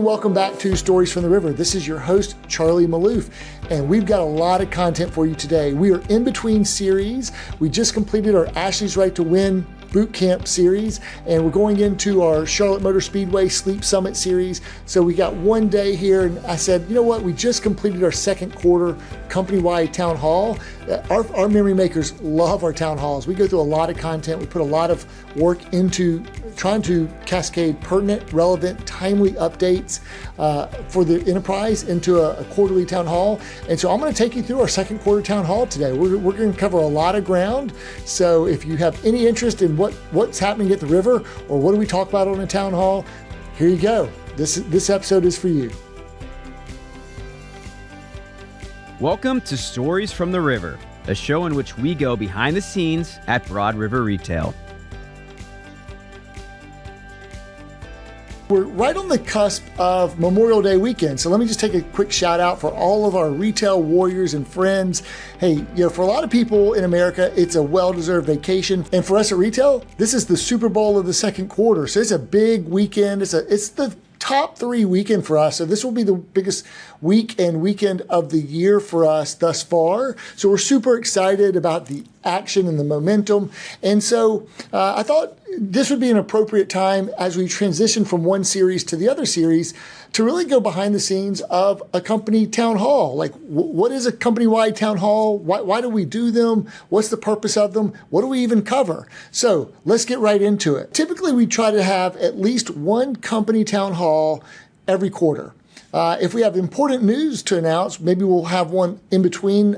and welcome back to Stories from the River. This is your host, Charlie Malouf, and we've got a lot of content for you today. We are in between series. We just completed our Ashley's Right to Win boot camp series, and we're going into our Charlotte Motor Speedway Sleep Summit series. So we got one day here, and I said, you know what? We just completed our second quarter company-wide town hall. Our memory makers love our town halls. We go through a lot of content. We put a lot of work into trying to cascade pertinent, relevant, timely updates for the enterprise into a quarterly town hall. And so I'm going to take you through our second quarter town hall today. We're going to cover a lot of ground. So if you have any interest in what's happening at the river, or what do we talk about on a town hall, here you go. This episode is for you. Welcome to Stories from the River, a show in which we go behind the scenes at Broad River Retail. We're right on the cusp of Memorial Day weekend, so let me just take a quick shout out for all of our retail warriors and friends. Hey, for a lot of people in America, it's a well-deserved vacation, and for us at retail, this is the Super Bowl of the second quarter, so it's a big weekend. It's the top 3 weekend for us. So this will be the biggest weekend of the year for us thus far. So we're super excited about the action and the momentum. And so I thought this would be an appropriate time as we transition from one series to the other series to really go behind the scenes of a company town hall. Like, what is a company-wide town hall? Why do we do them? What's the purpose of them? What do we even cover? So let's get right into it. Typically, we try to have at least one company town hall every quarter. If we have important news to announce, maybe we'll have one in between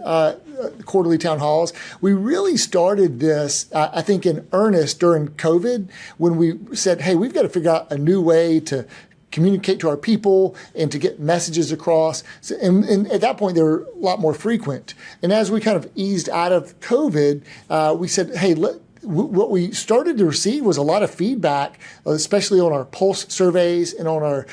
quarterly town halls. We really started this, I think, in earnest during COVID, when we said, hey, we've got to figure out a new way to communicate to our people and to get messages across. So, and at that point, they were a lot more frequent. And as we kind of eased out of COVID, we said, hey, what we started to receive was a lot of feedback, especially on our pulse surveys and on our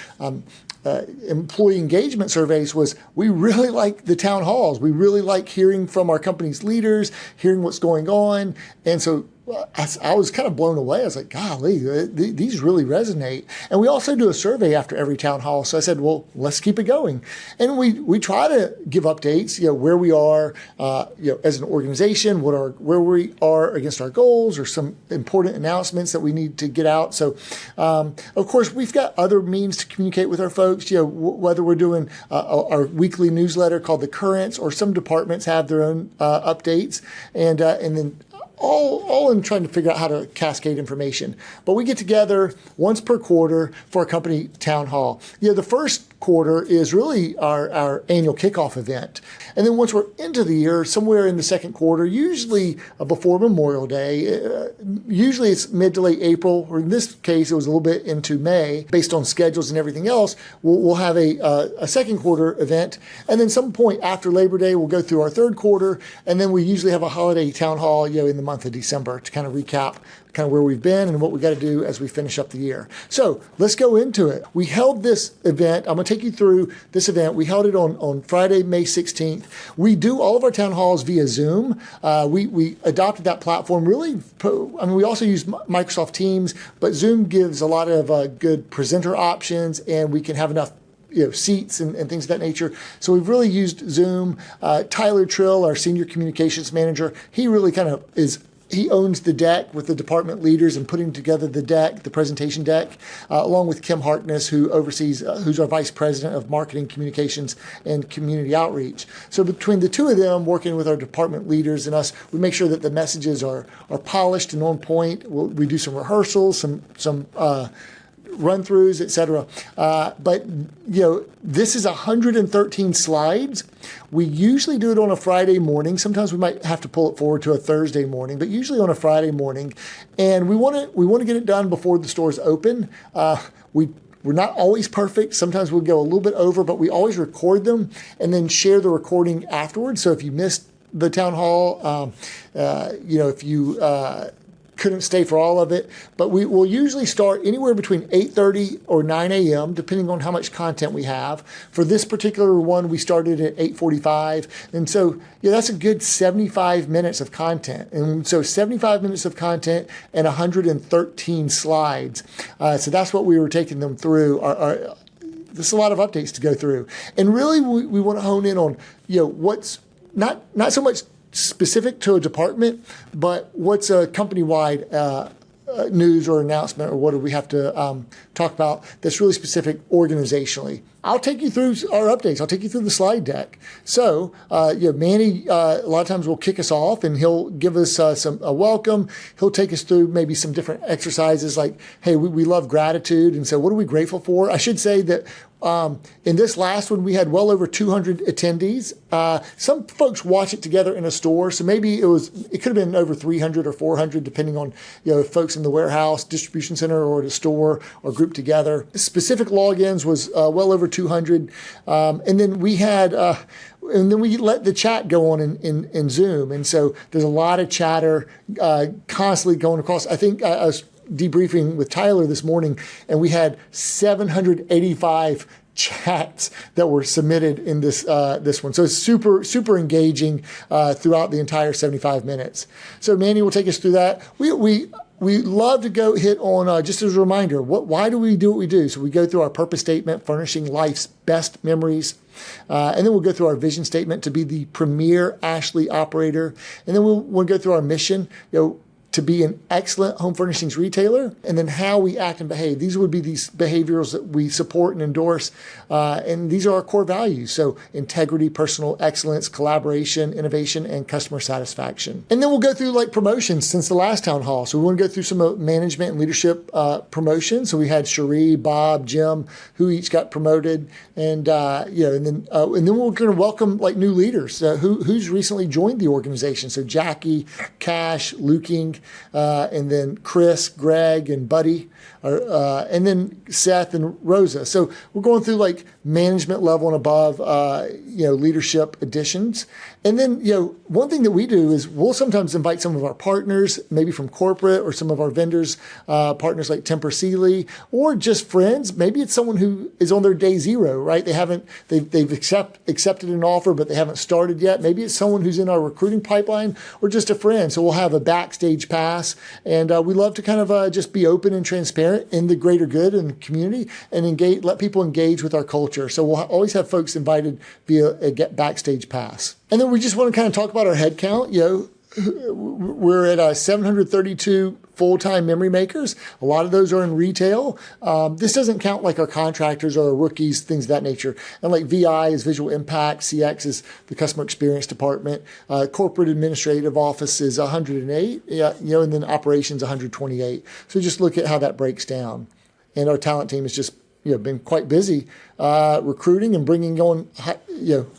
employee engagement surveys, was we really like the town halls. We really like hearing from our company's leaders, hearing what's going on. And so I was kind of blown away. I was like, golly, these really resonate. And we also do a survey after every town hall. So I said, well, let's keep it going. And we try to give updates, where we are, as an organization, where we are against our goals, or some important announcements that we need to get out. So, of course, we've got other means to communicate with our folks, whether we're doing our weekly newsletter called The Currents, or some departments have their own updates. And then all in trying to figure out how to cascade information. But we get together once per quarter for a company town hall. The first quarter is really our annual kickoff event. And then once we're into the year, somewhere in the second quarter, usually before Memorial Day, usually it's mid to late April, or in this case, it was a little bit into May, based on schedules and everything else, we'll have a second quarter event. And then some point after Labor Day, we'll go through our third quarter, and then we usually have a holiday town hall, in the month of December to kind of recap kind of where we've been and what we got to do as we finish up the year. So let's go into it. We held this event. I'm going to take you through this event. We held it on Friday, May 16th. We do all of our town halls via Zoom. We adopted that platform really. We also use Microsoft Teams, but Zoom gives a lot of good presenter options, and we can have enough seats and things of that nature. So we've really used Zoom. Tyler Trill, our senior communications manager, he really kind of he owns the deck with the department leaders and putting together the presentation deck, along with Kim Harkness, who oversees, who's our vice president of marketing, communications, and community outreach. So between the two of them, working with our department leaders and us, we make sure that the messages are polished and on point. We do some rehearsals, some run-throughs, etc. But this is 113 slides. We usually do it on a Friday morning. Sometimes we might have to pull it forward to a Thursday morning, but usually on a Friday morning. And we want to get it done before the stores open. We're not always perfect. Sometimes we'll go a little bit over, but we always record them and then share the recording afterwards. So if you missed the town hall, if you couldn't stay for all of it, but we will usually start anywhere between 8:30 or 9 a.m., depending on how much content we have. For this particular one, we started at 8:45. And so, that's a good 75 minutes of content. And so 75 minutes of content and 113 slides. So that's what we were taking them through. this is a lot of updates to go through. And really, we want to hone in on, what's not so much specific to a department, but what's a company-wide news or announcement, or what do we have to talk about that's really specific organizationally. I'll take you through our updates. I'll take you through the slide deck. So, Manny, a lot of times will kick us off, and he'll give us a welcome. He'll take us through maybe some different exercises like, hey, we love gratitude. And so what are we grateful for? I should say that in this last one, we had well over 200 attendees. Some folks watch it together in a store, so maybe it could have been over 300 or 400, depending on folks in the warehouse, distribution center, or at a store, or grouped together. Specific logins was well over 200, and then we had. And then we let the chat go on in Zoom, and so there's a lot of chatter constantly going across. I think I was debriefing with Tyler this morning, and we had 785 chats that were submitted in this one. So it's super engaging throughout the entire 75 minutes. So Manny will take us through that. We love to go hit on, just as a reminder, why do we do what we do? So we go through our purpose statement, furnishing life's best memories. And then we'll go through our vision statement to be the premier Ashley operator. And then we'll go through our mission, to be an excellent home furnishings retailer, and then how we act and behave. These would be these behaviors that we support and endorse, and these are our core values. So integrity, personal excellence, collaboration, innovation, and customer satisfaction. And then we'll go through like promotions since the last town hall. So we want to go through some management and leadership promotions. So we had Cherie, Bob, Jim, who each got promoted, and then we're going to welcome like new leaders who's recently joined the organization. So Jackie, Cash, Luking, and then Chris, Greg, and Buddy, and then Seth and Rosa. So we're going through like management level and above, leadership additions. And then, one thing that we do is we'll sometimes invite some of our partners, maybe from corporate, or some of our vendors, partners like Temper Sealy, or just friends. Maybe it's someone who is on their day zero, right? They've accepted an offer, but they haven't started yet. Maybe it's someone who's in our recruiting pipeline, or just a friend. So we'll have a backstage pass, and we love to kind of just be open and transparent in the greater good and community, and let people engage with our culture. So we'll always have folks invited via a backstage pass. And then we just want to kind of talk about our head count. We're at 732 full-time memory makers. A lot of those are in retail. This doesn't count like our contractors or our rookies, things of that nature. And like VI is visual impact, CX is the customer experience department, corporate administrative office is 108, and then operations 128. So just look at how that breaks down. And our talent team has just been quite busy recruiting and bringing on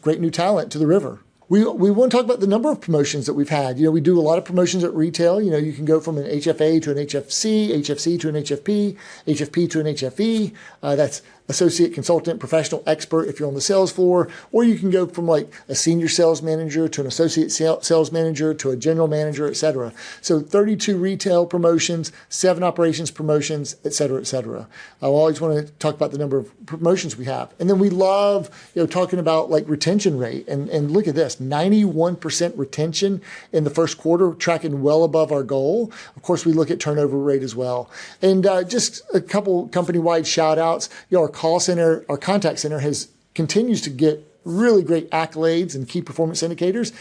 great new talent to the river. We want to talk about the number of promotions that we've had. We do a lot of promotions at retail. You can go from an HFA to an HFC, HFC to an HFP, HFP to an HFE. That's associate, consultant, professional, expert if you're on the sales floor, or you can go from like a senior sales manager to an associate sales manager to a general manager, et cetera. So 32 retail promotions, 7 operations promotions, et cetera, et cetera. I always want to talk about the number of promotions we have. And then we love, talking about like retention rate. And look at this, 91% retention in the first quarter, tracking well above our goal. Of course, we look at turnover rate as well. And just a couple company-wide shout outs. Our call center, our contact center continues to get really great accolades and key performance indicators.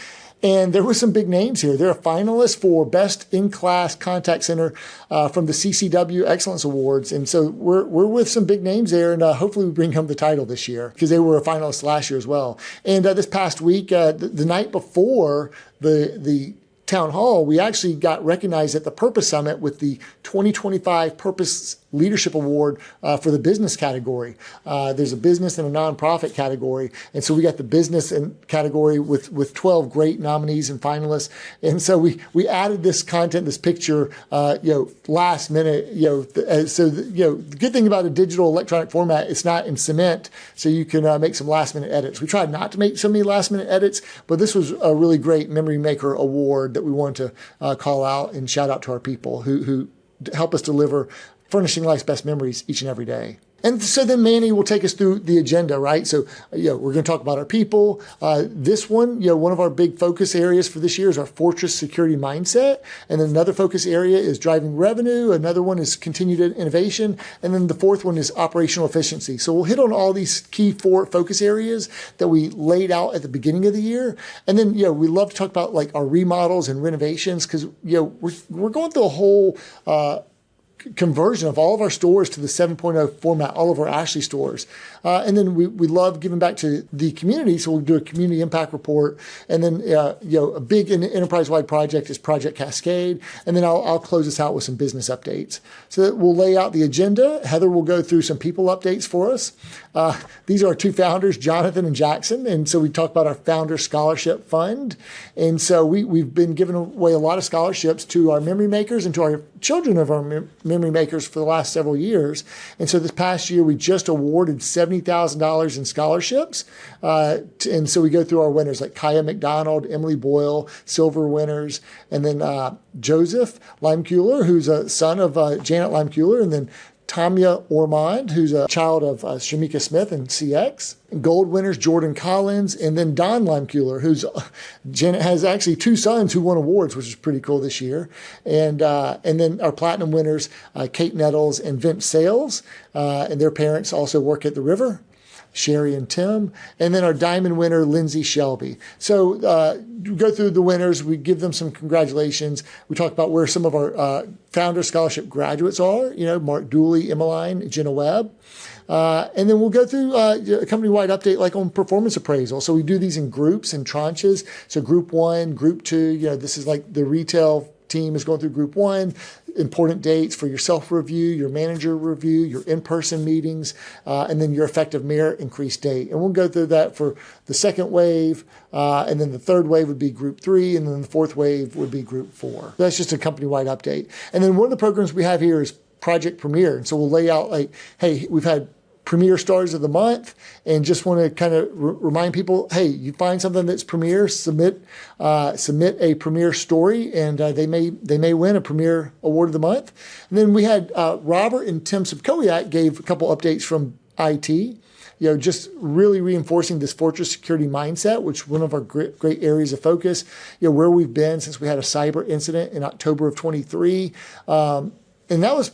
And there were some big names here. They're a finalist for Best in-Class Contact Center from the CCW Excellence Awards. And so we're with some big names there, and hopefully we bring home the title this year because they were a finalist last year as well. And this past week, the night before the town hall, we actually got recognized at the Purpose Summit with the 2025 Purpose Leadership Award for the business category. There's a business and a nonprofit category. And so we got the business category with 12 great nominees and finalists. And so we added this content, this picture, last minute, the good thing about a digital electronic format, it's not in cement. So you can make some last minute edits. We tried not to make so many last minute edits, but this was a really great Memory Maker award that we wanted to call out and shout out to our people who help us deliver furnishing life's best memories each and every day. And so then Manny will take us through the agenda, right? So, we're going to talk about our people. This one, one of our big focus areas for this year is our fortress security mindset. And then another focus area is driving revenue. Another one is continued innovation. And then the fourth one is operational efficiency. So we'll hit on all these key 4 focus areas that we laid out at the beginning of the year. And then, we love to talk about like our remodels and renovations because, we're going through a whole conversion of all of our stores to the 7.0 format, all of our Ashley stores. And then we love giving back to the community. So we'll do a community impact report. And then, a big enterprise-wide project is Project Cascade. And then I'll close this out with some business updates. So that we'll lay out the agenda. Heather will go through some people updates for us. These are our 2 founders, Jonathan and Jackson. And so we talk about our Founder Scholarship Fund. And so we've been giving away a lot of scholarships to our memory makers and to our children of our memory makers for the last several years. And so this past year, we just awarded $70,000 in scholarships. And so we go through our winners like Kaya McDonald, Emily Boyle, silver winners, and then Joseph Limeculer, who's a son of Janet Limeculer, and then Tanya Ormond, who's a child of Shamika Smith and CX. Gold winners, Jordan Collins, and then Don Limeculer, Janet has actually 2 sons who won awards, which is pretty cool this year. And then our platinum winners, Kate Nettles and Vince Sales, and their parents also work at the River. Sherry and Tim, and then our diamond winner, Lindsay Shelby. So we go through the winners. We give them some congratulations. We talk about where some of our Founder Scholarship graduates are, Mark Dooley, Emmeline, Jenna Webb. And then we'll go through a company-wide update like on performance appraisal. So we do these in groups and tranches. So group 1, group 2, this is like the retail team is going through group 1, important dates for your self-review, your manager review, your in-person meetings, and then your effective merit increase date. And we'll go through that for the second wave, and then the third wave would be group 3, and then the fourth wave would be group 4. That's just a company-wide update. And then one of the programs we have here is Project Premier. And so we'll lay out like, hey, we've had Premier Stars of the Month, and just want to kind of remind people, hey, you find something that's Premier, submit a Premier story, and they may win a Premier Award of the Month. And then we had Robert and Tim Subkowiak gave a couple updates from IT. Just really reinforcing this fortress security mindset, which is one of our great areas of focus. Where we've been since we had a cyber incident in October of 23. And that was,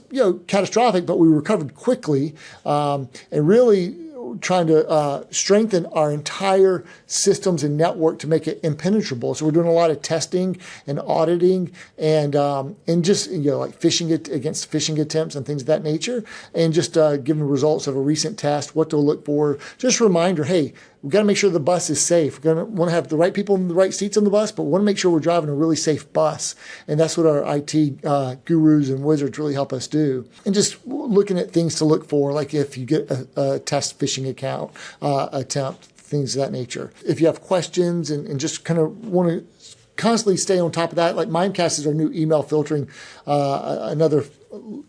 catastrophic, but we recovered quickly, and really trying to strengthen our entire systems and network to make it impenetrable. So we're doing a lot of testing and auditing and just, like phishing it against phishing attempts and things of that nature, and just giving results of a recent test, what to look for. Just a reminder, hey, we've got to make sure the bus is safe. We're going to want to have the right people in the right seats on the bus, but we want to make sure we're driving a really safe bus. And that's what our IT gurus and wizards really help us do. And just looking at things to look for, like if you get a test phishing account attempt, things of that nature. If you have questions and just kind of want to constantly stay on top of that, like Mimecast is our new email filtering, another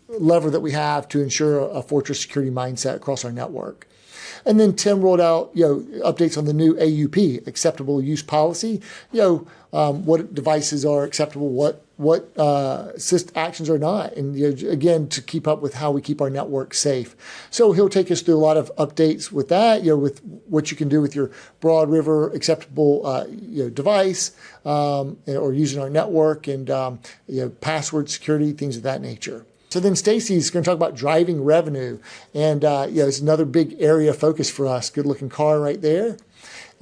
lever that we have to ensure a fortress security mindset across our network. And then Tim rolled out, updates on the new AUP, acceptable use policy, what devices are acceptable, what actions are not, and again, to keep up with how we keep our network safe. So he'll take us through a lot of updates with that, with what you can do with your Broad River acceptable device, or using our network, and password security, things of that nature. So then Stacy's going to talk about driving revenue, and it's another big area of focus for us. Good looking car right there.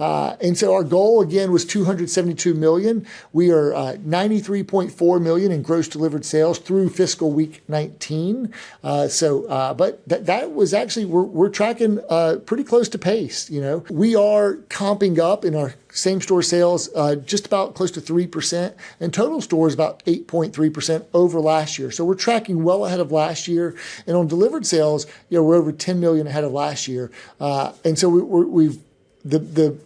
And so our goal again was 272 million. We are 93.4 million in gross delivered sales through fiscal week 19. But that was actually we're tracking pretty close to pace. We are comping up in our same store sales just about close to 3%, and total stores about 8.3% over last year. So we're tracking well ahead of last year, and on delivered sales, we're over 10 million ahead of last year. And so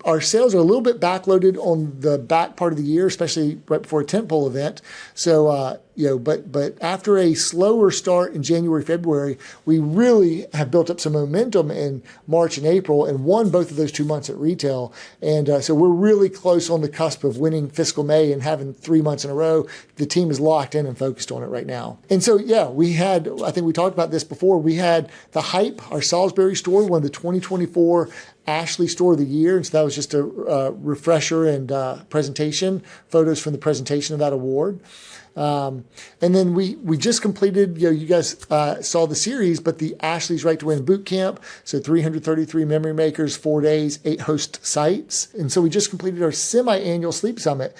our sales are a little bit backloaded on the back part of the year, especially right before a tentpole event. So but after a slower start in January, February, we really have built up some momentum in March and April and won both of those 2 months at retail. And so we're really close on the cusp of winning fiscal May and having 3 months in a row. The team is locked in and focused on it right now. And so, I think we talked about this before. We had the Hype, our Salisbury store, won the 2024 Ashley Store of the Year. And so that was just a refresher and presentation, photos from the presentation of that award. And then we just completed, you guys saw the series, but the Ashley's Right to Win boot camp. So 333 memory makers, 4 days, 8 host sites. And so we just completed our semi-annual sleep summit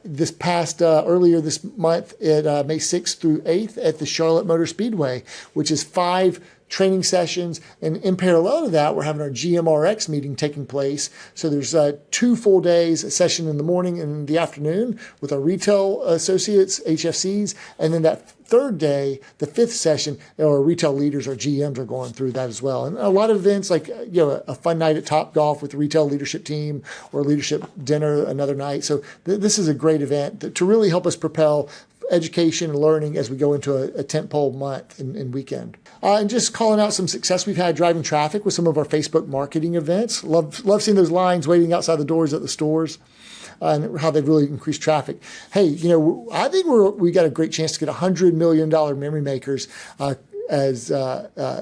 this past earlier this month at May 6th through 8th at the Charlotte Motor Speedway, which is 5 training sessions. And in parallel to that, we're having our GMRX meeting taking place. So there's 2 full days, a session in the morning and in the afternoon with our retail associates, HFCs. And then that third day, the 5th session, our retail leaders, our GMs are going through that as well. And a lot of events like, a fun night at Top Golf with the retail leadership team or leadership dinner another night. So this is a great event to really help us propel education and learning as we go into a tentpole month and weekend. And just calling out some success we've had driving traffic with some of our Facebook marketing events. Love seeing those lines waiting outside the doors at the stores and how they've really increased traffic. Hey, I think we got a great chance to get $100 million memory makers as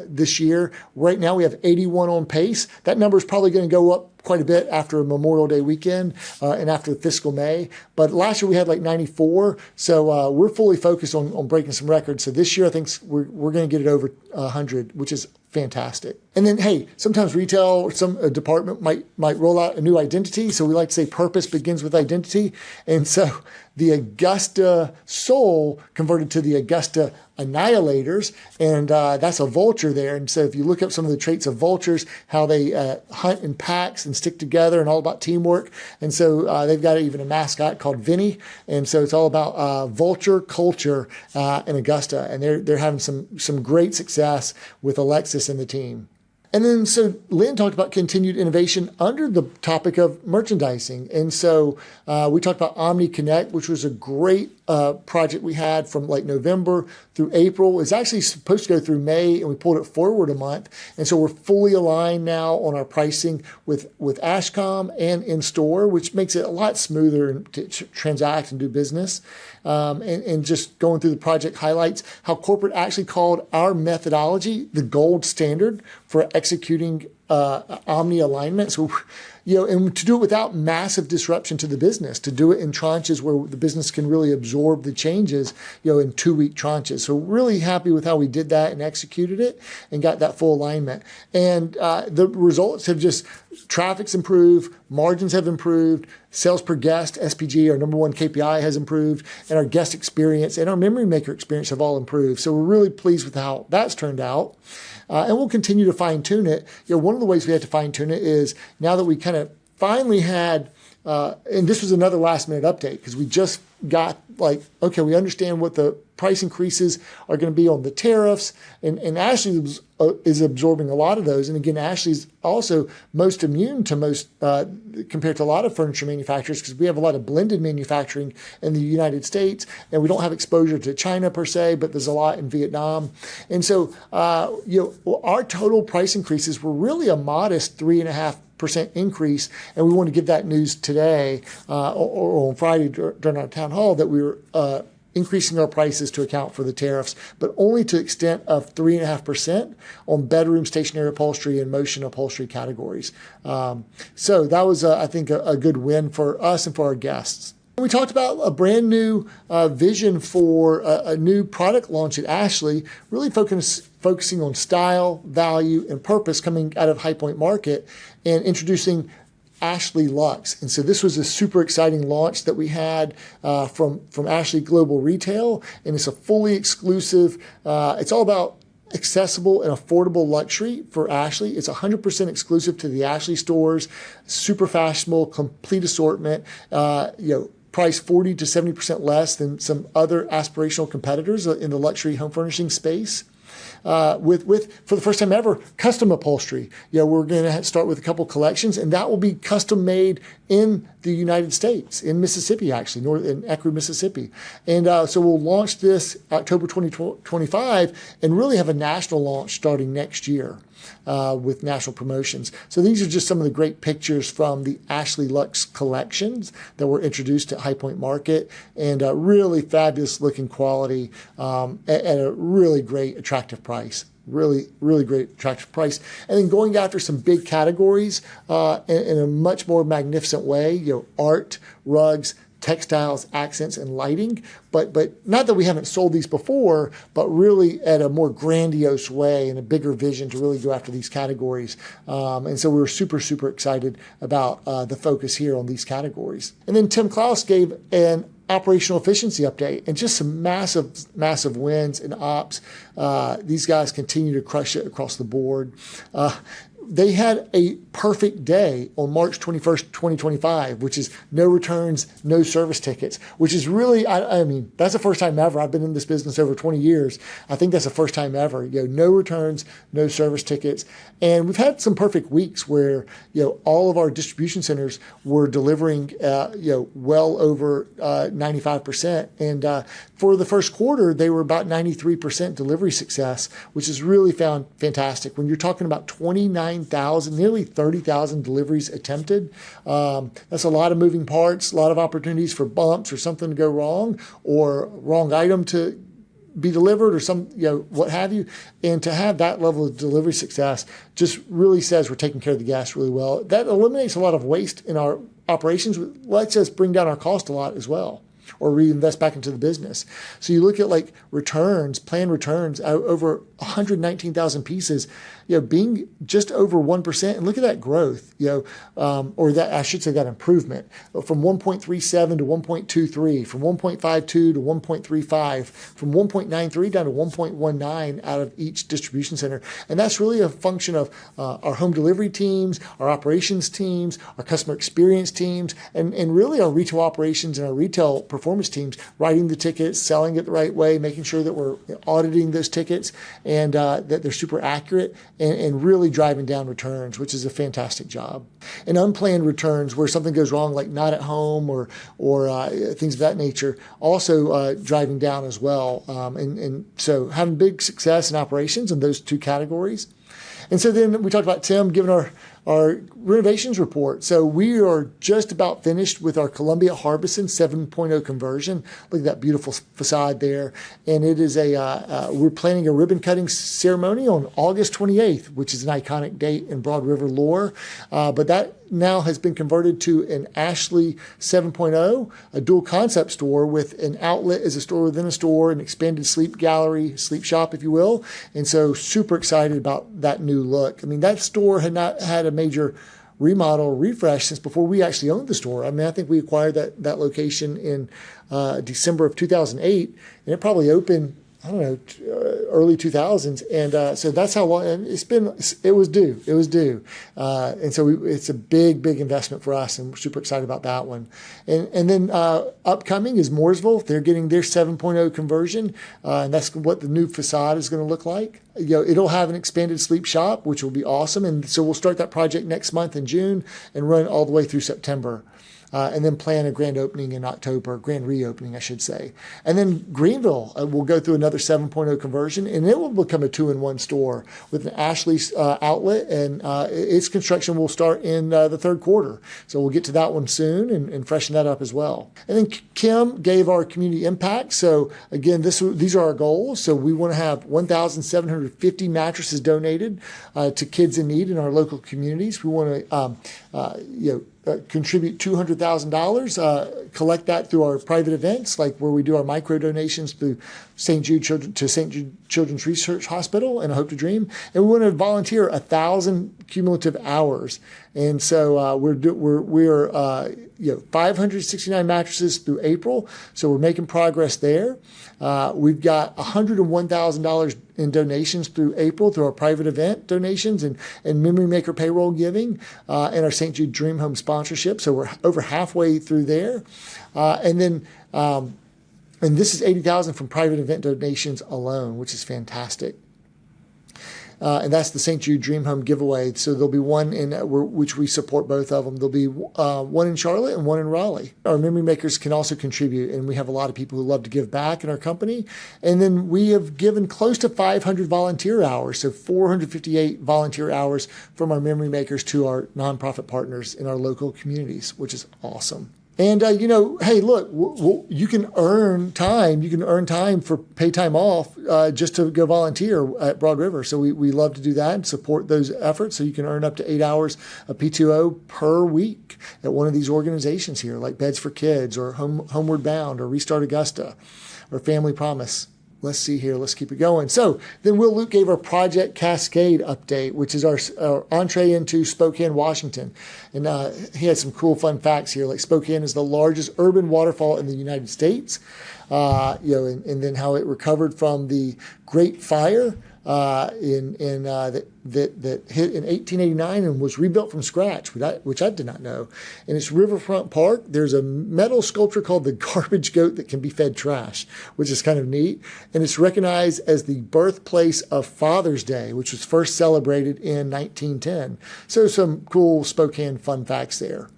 this year. Right now we have 81 on pace. That number is probably going to go up quite a bit after Memorial Day weekend and after fiscal May. But last year we had like 94. So we're fully focused on breaking some records. So this year I think we're going to get it over 100, which is fantastic. And then, hey, sometimes retail or some department might roll out a new identity. So we like to say purpose begins with identity. And so the Augusta Soul converted to the Augusta Annihilators. And that's a vulture there. And so if you look up some of the traits of vultures, how they hunt in packs and stick together and all about teamwork. And so they've got even a mascot called Vinny. And so it's all about vulture culture in Augusta. And they're having some great success with Alexis and the team. And then, so Lynn talked about continued innovation under the topic of merchandising. And so we talked about Omni Connect, which was a great project we had from like November through April. It's actually supposed to go through May, and we pulled it forward a month. And so we're fully aligned now on our pricing with Ashcom and in store, which makes it a lot smoother to transact and do business. And just going through the project highlights, how corporate actually called our methodology the gold standard for executing Omni Alignment. So, and to do it without massive disruption to the business, to do it in tranches where the business can really absorb the changes, in 2-week tranches. So really happy with how we did that and executed it and got that full alignment. And the results have just, traffic's improved, margins have improved, sales per guest, SPG, our number one KPI, has improved, and our guest experience and our memory maker experience have all improved. So we're really pleased with how that's turned out. And we'll continue to fine tune it. One of the ways we had to fine tune it is now that we kind of finally had, and this was another last minute update because we just got okay, we understand what the price increases are going to be on the tariffs. And Ashley is absorbing a lot of those. And again, Ashley's also most immune to most, compared to a lot of furniture manufacturers, because we have a lot of blended manufacturing in the United States, and we don't have exposure to China per se, but there's a lot in Vietnam. And so, our total price increases were really a modest 3.5% increase, and we want to give that news today or on Friday during our town hall that we were increasing our prices to account for the tariffs, but only to the extent of 3.5% on bedroom, stationary upholstery, and motion upholstery categories. So that was, I think, a good win for us and for our guests. We talked about a brand new vision for a new product launch at Ashley, really focusing on style, value, and purpose coming out of High Point Market and introducing Ashley Luxe. And so this was a super exciting launch that we had from Ashley Global Retail, and it's a fully exclusive, it's all about accessible and affordable luxury for Ashley. It's 100% exclusive to the Ashley stores, super fashionable, complete assortment, priced 40 to 70% less than some other aspirational competitors in the luxury home furnishing space. with for the first time ever, custom upholstery. We're going to start with a couple collections, and that will be custom made in the United States, in Mississippi, actually, in Ecru, Mississippi. And so we'll launch this October 2025 and really have a national launch starting next year with national promotions. So these are just some of the great pictures from the Ashley Lux collections that were introduced at High Point Market, and really fabulous looking quality at a really great, attractive price. Really, really great, attractive price. And then going after some big categories in a much more magnificent way, art, rugs, textiles, accents, and lighting. But not that we haven't sold these before, but really at a more grandiose way and a bigger vision to really go after these categories. And so we were super, super excited about the focus here on these categories. And then Tim Klaus gave an operational efficiency update and just some massive wins in ops. These guys continue to crush it across the board. They had a perfect day on March 21st, 2025, which is no returns, no service tickets, which is really, I mean, that's the first time ever. I've been in this business over 20 years. I think that's the first time ever. No returns, no service tickets. And we've had some perfect weeks where, all of our distribution centers were delivering, well over 95%. And for the first quarter, they were about 93% delivery success, which is really found fantastic. When you're talking about 29,000, nearly 30,000 deliveries attempted, that's a lot of moving parts, a lot of opportunities for bumps or something to go wrong or wrong item to be delivered or some, what have you. And to have that level of delivery success just really says we're taking care of the guests really well. That eliminates a lot of waste in our operations, lets us bring down our cost a lot as well, or reinvest back into the business. So you look at like returns, planned returns, over 119,000 pieces, being just over 1%. And look at that growth, or that, I should say that improvement from 1.37 to 1.23, from 1.52 to 1.35, from 1.93 down to 1.19 out of each distribution center. And that's really a function of our home delivery teams, our operations teams, our customer experience teams, and really our retail operations and our retail performance teams writing the tickets, selling it the right way, making sure that we're auditing those tickets and that they're super accurate and really driving down returns, which is a fantastic job. And unplanned returns where something goes wrong, like not at home or things of that nature, also driving down as well. And so having big success in operations in those two categories. And so then we talked about Tim giving our renovations report. So we are just about finished with our Columbia Harbison 7.0 conversion. Look at that beautiful facade there. And it is we're planning a ribbon cutting ceremony on August 28th, which is an iconic date in Broad River lore. But that now has been converted to an Ashley 7.0, a dual concept store with an outlet as a store within a store, an expanded sleep gallery, sleep shop, if you will. And so super excited about that new look. I mean, that store had not had a major remodel or refresh since before we actually owned the store. I mean, I think we acquired that location in December of 2008, and it probably opened, I don't know, early 2000s. And so that's how long, and it was due. And so it's a big investment for us, and we're super excited about that one. And then upcoming is Mooresville. They're getting their 7.0 conversion, and that's what the new facade is going to look like. It'll have an expanded sleep shop, which will be awesome. And so we'll start that project next month in June and run all the way through September. And then plan a grand opening in October, grand reopening, I should say. And then Greenville will go through another 7.0 conversion, and it will become a 2-in-1 store with an Ashley's outlet, and its construction will start in the third quarter. So we'll get to that one soon and freshen that up as well. And then Kim gave our community impact. So again, these are our goals. So we want to have 1,750 mattresses donated to kids in need in our local communities. We want to, contribute $200,000, collect that through our private events, like where we do our micro donations through St. Jude Children's Research Hospital and Hope to Dream. And we want to volunteer 1,000 cumulative hours. And so we're 569 mattresses through April. So we're making progress there. We've got $101,000 in donations through April through our private event donations and Memory Maker payroll giving and our St. Jude Dream Home sponsorship. So we're over halfway through there. And this is $80,000 from private event donations alone, which is fantastic. and that's the St. Jude Dream Home giveaway. So there'll be one in which we support both of them. There'll be one in Charlotte and one in Raleigh. Our memory makers can also contribute, and we have a lot of people who love to give back in our company. And then we have given close to 500 volunteer hours, so 458 volunteer hours from our memory makers to our nonprofit partners in our local communities, which is awesome. And, hey, look, you can earn time. You can earn time for pay time off just to go volunteer at Broad River. So we love to do that and support those efforts. So you can earn up to 8 hours of PTO per week at one of these organizations here, like Beds for Kids or Homeward Bound or Restart Augusta or Family Promise. Let's see here. Let's keep it going. So then Will Luke gave our Project Cascade update, which is our entree into Spokane, Washington. And he had some cool fun facts here. Like Spokane is the largest urban waterfall in the United States, and then how it recovered from the Great Fire that hit in 1889 and was rebuilt from scratch, which I did not know. In its riverfront park, there's a metal sculpture called the Garbage Goat that can be fed trash, which is kind of neat. And it's recognized as the birthplace of Father's Day, which was first celebrated in 1910. So some cool Spokane fun facts there.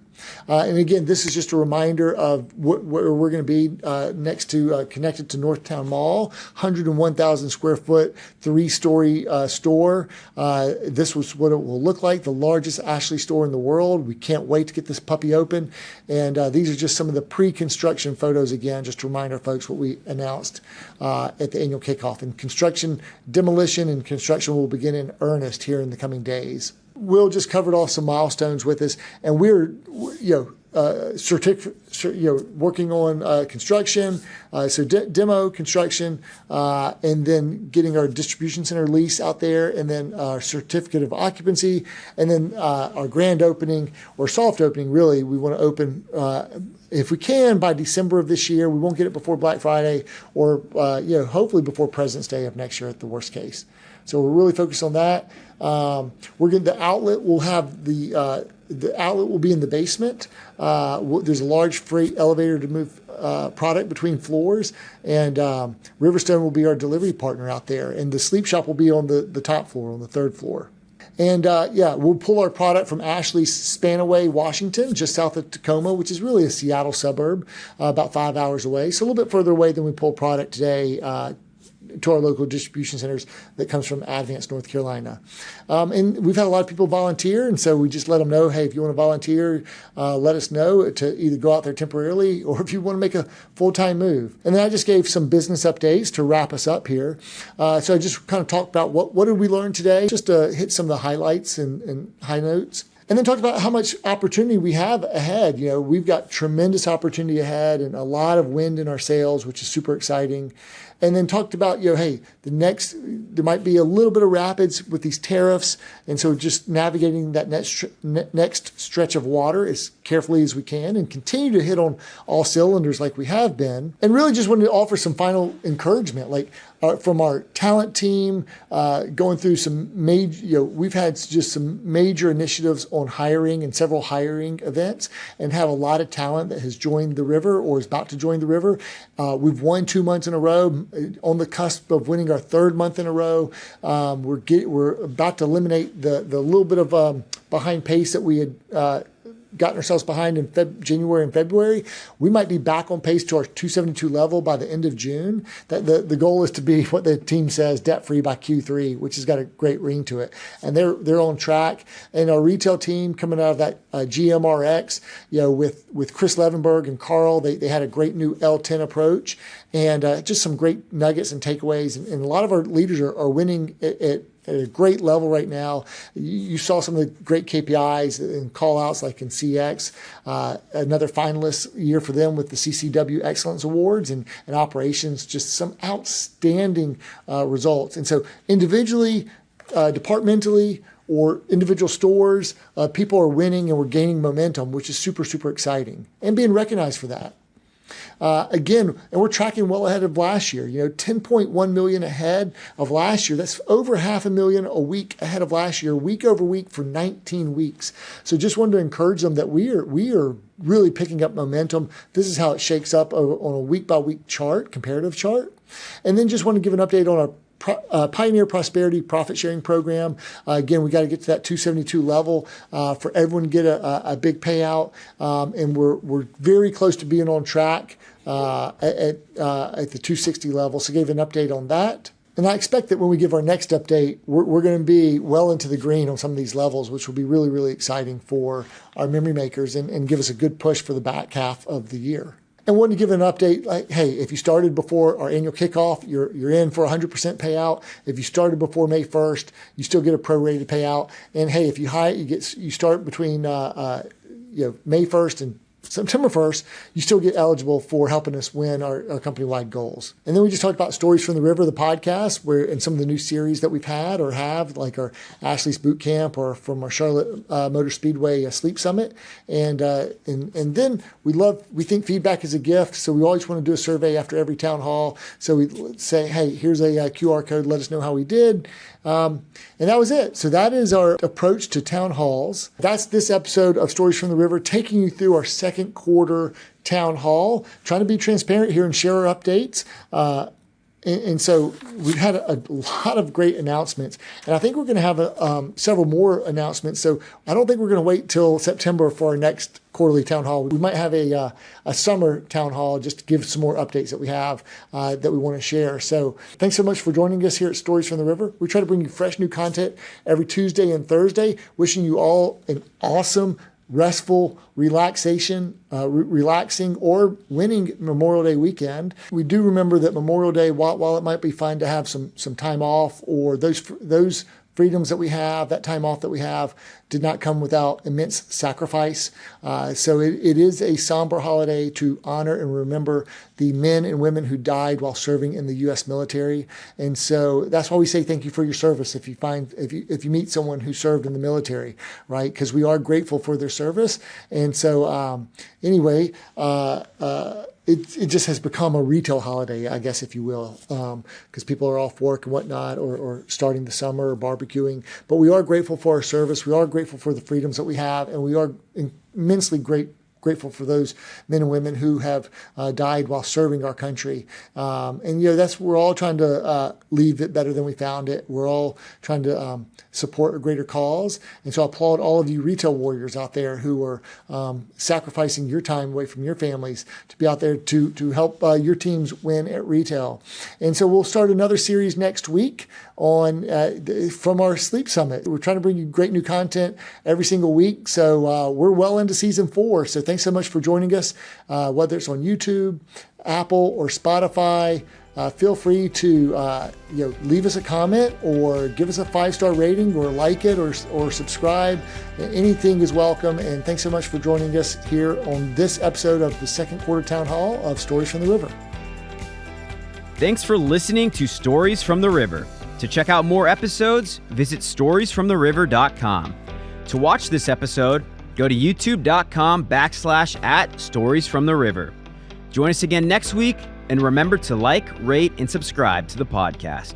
And again, this is just a reminder of where we're going to be next to connected to Northtown Mall, 101,000 square foot, 3-story store. This was what it will look like, the largest Ashley store in the world. We can't wait to get this puppy open. And these are just some of the pre-construction photos again, just to remind our folks what we announced at the annual kickoff. And demolition and construction will begin in earnest here in the coming days. Will just covered off some milestones with us, and we're, working on construction, demo construction, and then getting our distribution center lease out there, and then our certificate of occupancy, and then our grand opening or soft opening. Really, we want to open if we can by December of this year. We won't get it before Black Friday, or hopefully before President's Day of next year at the worst case. So we're really focused on that. The outlet will have the outlet will be in the basement. There's a large freight elevator to move product between floors, and Riverstone will be our delivery partner out there. And the sleep shop will be on the top floor, on the 3rd floor. And we'll pull our product from Ashley Spanaway, Washington, just south of Tacoma, which is really a Seattle suburb, about 5 hours away. So a little bit further away than we pull product today to our local distribution centers that comes from Advance, North Carolina. And we've had a lot of people volunteer, and so we just let them know, hey, if you want to volunteer, let us know to either go out there temporarily or if you want to make a full-time move. And then I just gave some business updates to wrap us up here. So I just kind of talked about what did we learn today, just to hit some of the highlights and high notes. And then talked about how much opportunity we have ahead. We've got tremendous opportunity ahead and a lot of wind in our sails, which is super exciting. And then talked about, there might be a little bit of rapids with these tariffs. And so just navigating that next stretch of water as carefully as we can and continue to hit on all cylinders like we have been. And really just wanted to offer some final encouragement, from our talent team, going through some major, we've had just some major initiatives on hiring and several hiring events, and have a lot of talent that has joined the river or is about to join the river. We've won 2 months in a row, on the cusp of winning our 3rd month in a row. We're about to eliminate the little bit of behind pace that we had gotten ourselves behind in January and February. We might be back on pace to our 272 level by the end of June. That the goal is to be what the team says, debt-free by Q3, which has got a great ring to it. And they're on track. And our retail team coming out of that GMRX, with Chris Levenberg and Carl, they had a great new L10 approach, and just some great nuggets and takeaways. And a lot of our leaders are winning at a great level right now. You saw some of the great KPIs and call-outs like in CX, another finalist year for them with the CCW Excellence Awards, and operations, just some outstanding results. And so individually, departmentally, or individual stores, people are winning and we're gaining momentum, which is super, super exciting, and being recognized for that. Again, and we're tracking well ahead of last year, 10.1 million ahead of last year. That's over 500,000 a week ahead of last year, week over week for 19 weeks. So just wanted to encourage them that we are really picking up momentum. This is how it shakes up on a week by week chart, comparative chart. And then just want to give an update on our Pioneer Prosperity Profit Sharing Program. Again, we got to get to that 272 level for everyone to get a big payout, and we're very close to being on track at the 260 level. So I gave an update on that. And I expect that when we give our next update, we're going to be well into the green on some of these levels, which will be really, really exciting for our memory makers and give us a good push for the back half of the year. And wanted to give an update, like, hey, if you started before our annual kickoff, you're in for 100% payout. If you started before May 1st, you still get a prorated payout. And hey, if you start between May 1st and September 1st, you still get eligible for helping us win our company-wide goals. And then we just talked about Stories from the River, the podcast, and some of the new series that we've had or have, like our Ashley's Boot Camp or from our Charlotte Motor Speedway Sleep Summit. And then we think feedback is a gift, so we always want to do a survey after every town hall. So we say, hey, here's a QR code, let us know how we did. And that was it. So that is our approach to town halls. That's this episode of Stories from the River, taking you through our second quarter town hall, trying to be transparent here and share our updates. And so we've had a lot of great announcements, and I think we're going to have several more announcements. So I don't think we're going to wait till September for our next quarterly town hall. We might have a summer town hall just to give some more updates that we have that we want to share. So thanks so much for joining us here at Stories from the River. We try to bring you fresh new content every Tuesday and Thursday. Wishing you all an awesome, restful, relaxing or winning Memorial Day weekend. We do remember that Memorial Day, while it might be fine to have some time off, or those freedoms that we have, that time off that we have, did not come without immense sacrifice. So it is a somber holiday to honor and remember the men and women who died while serving in the U.S. military. And so that's why we say thank you for your service if you meet someone who served in the military, right? Because we are grateful for their service. And so anyway, it just has become a retail holiday, I guess, if you will, because people are off work and whatnot, or starting the summer or barbecuing. But we are grateful for our service. We are grateful for the freedoms that we have, and we are immensely grateful for those men and women who have died while serving our country. And we're all trying to leave it better than we found it. We're all trying to support a greater cause. And so I applaud all of you retail warriors out there who are sacrificing your time away from your families to be out there to help your teams win at retail. And so we'll start another series next week from our Sleep Summit. We're trying to bring you great new content every single week. So we're well into season 4. So thanks so much for joining us, whether it's on YouTube, Apple, or Spotify. Feel free to leave us a comment or give us a 5-star rating, or like it, or subscribe. Anything is welcome. And thanks so much for joining us here on this episode of the second quarter town hall of Stories from the River. Thanks for listening to Stories from the River. To check out more episodes, visit storiesfromtheriver.com. To watch this episode, go to youtube.com/@storiesfromtheriver. Join us again next week, and remember to like, rate, and subscribe to the podcast.